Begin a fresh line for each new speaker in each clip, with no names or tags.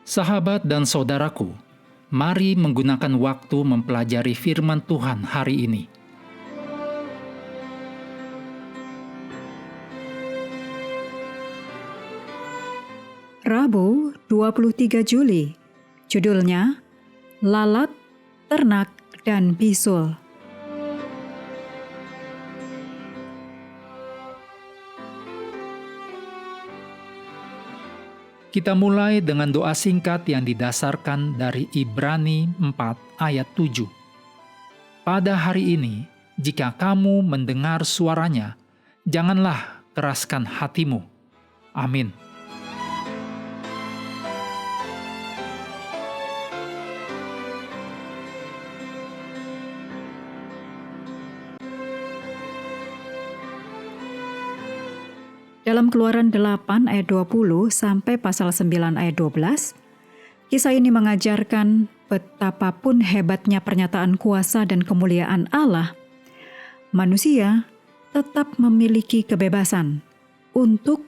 Sahabat dan saudaraku, mari menggunakan waktu mempelajari firman Tuhan hari ini.
Rabu 23 Juli, judulnya Lalat, Ternak, dan Bisul.
Kita mulai dengan doa singkat yang didasarkan dari Ibrani 4 ayat 7. Pada hari ini, jika kamu mendengar suaranya, janganlah keraskan hatimu. Amin.
Dalam Keluaran 8 ayat 20 sampai pasal 9 ayat 12, kisah ini mengajarkan betapapun hebatnya pernyataan kuasa dan kemuliaan Allah, manusia tetap memiliki kebebasan untuk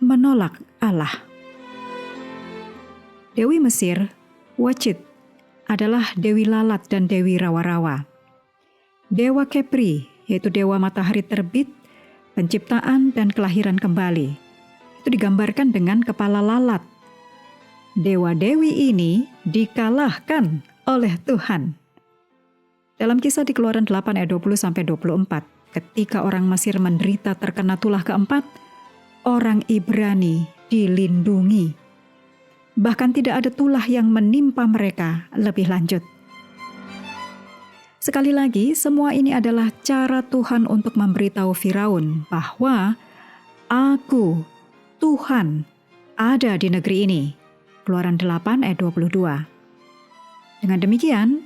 menolak Allah. Dewi Mesir, Wacit, adalah Dewi Lalat dan Dewi Rawa-Rawa. Dewa Kepri, yaitu Dewa Matahari Terbit, penciptaan dan kelahiran kembali, itu digambarkan dengan kepala lalat. Dewa-dewi ini dikalahkan oleh Tuhan. Dalam kisah di Keluaran 8 ayat 20-24, ketika orang Mesir menderita terkena tulah keempat, orang Ibrani dilindungi. Bahkan tidak ada tulah yang menimpa mereka lebih lanjut. Sekali lagi, semua ini adalah cara Tuhan untuk memberitahu Firaun bahwa Aku, Tuhan, ada di negeri ini. Keluaran 8 ayat 22. Dengan demikian,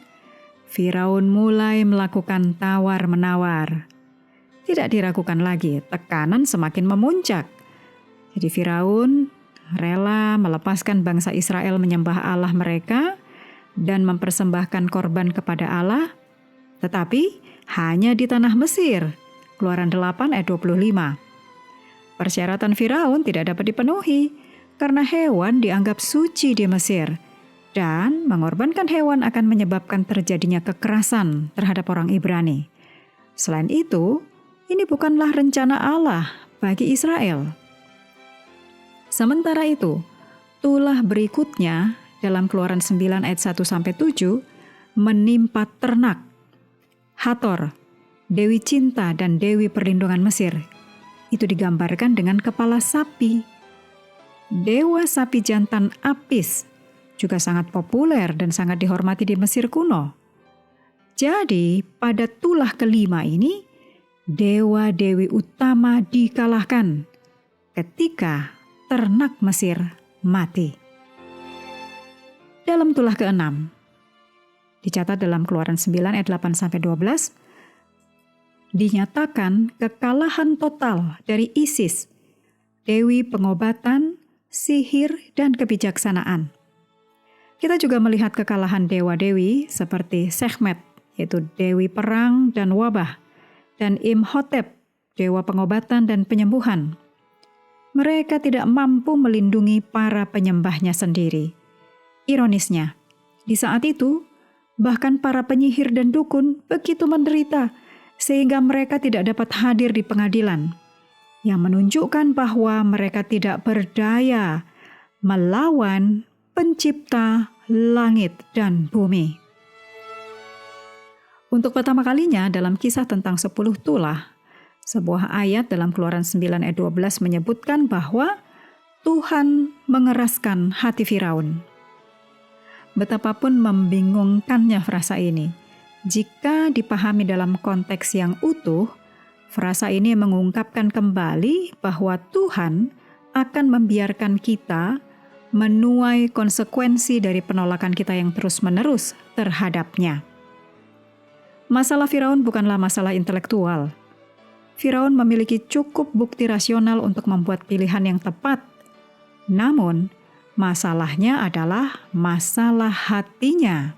Firaun mulai melakukan tawar-menawar. Tidak diragukan lagi, tekanan semakin memuncak. Jadi Firaun rela melepaskan bangsa Israel menyembah Allah mereka dan mempersembahkan korban kepada Allah, tetapi hanya di tanah Mesir. Keluaran 8 ayat 25. Persyaratan Firaun tidak dapat dipenuhi karena hewan dianggap suci di Mesir, dan mengorbankan hewan akan menyebabkan terjadinya kekerasan terhadap orang Ibrani. Selain itu, ini bukanlah rencana Allah bagi Israel. Sementara itu, tulah berikutnya dalam Keluaran 9 ayat 1-7 menimpa ternak. Hator, Dewi Cinta dan Dewi Perlindungan Mesir, itu digambarkan dengan kepala sapi. Dewa sapi jantan Apis juga sangat populer dan sangat dihormati di Mesir kuno. Jadi pada tulah kelima ini, dewa-dewi utama dikalahkan ketika ternak Mesir mati. Dalam tulah keenam, dicatat dalam Keluaran 9 ayat 8-12, dinyatakan kekalahan total dari Isis, dewi pengobatan, sihir, dan kebijaksanaan. Kita juga melihat kekalahan dewa-dewi seperti Sekhmet, yaitu dewi perang dan wabah, dan Imhotep, dewa pengobatan dan penyembuhan. Mereka tidak mampu melindungi para penyembahnya sendiri. Ironisnya, di saat itu, bahkan para penyihir dan dukun begitu menderita sehingga mereka tidak dapat hadir di pengadilan, yang menunjukkan bahwa mereka tidak berdaya melawan pencipta langit dan bumi. Untuk pertama kalinya dalam kisah tentang 10 tulah, sebuah ayat dalam Keluaran 9 ayat 12 menyebutkan bahwa Tuhan mengeraskan hati Firaun. Betapapun membingungkannya frasa ini, jika dipahami dalam konteks yang utuh, frasa ini mengungkapkan kembali bahwa Tuhan akan membiarkan kita menuai konsekuensi dari penolakan kita yang terus-menerus terhadapnya. Masalah Firaun bukanlah masalah intelektual. Firaun memiliki cukup bukti rasional untuk membuat pilihan yang tepat. Namun, masalahnya adalah masalah hatinya.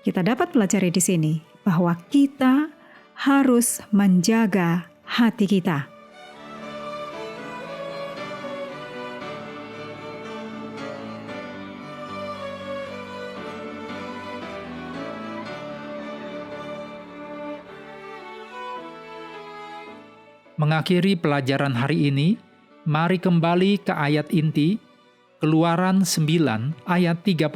Kita dapat pelajari di sini bahwa kita harus menjaga hati kita.
Mengakhiri pelajaran hari ini, mari kembali ke ayat inti, Keluaran 9 ayat 35.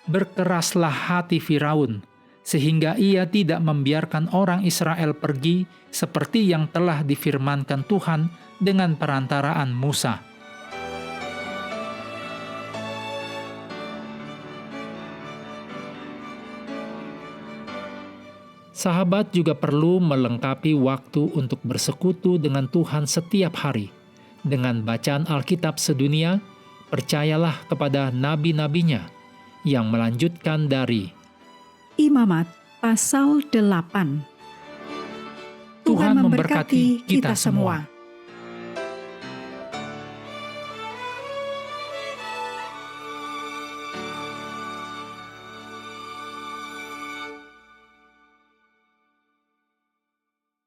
Berkeraslah hati Firaun, sehingga ia tidak membiarkan orang Israel pergi seperti yang telah difirmankan Tuhan dengan perantaraan Musa. Sahabat juga perlu melengkapi waktu untuk bersekutu dengan Tuhan setiap hari. Dengan bacaan Alkitab sedunia, percayalah kepada nabi-nabinya yang melanjutkan dari
Imamat pasal 8.
Tuhan memberkati kita semua.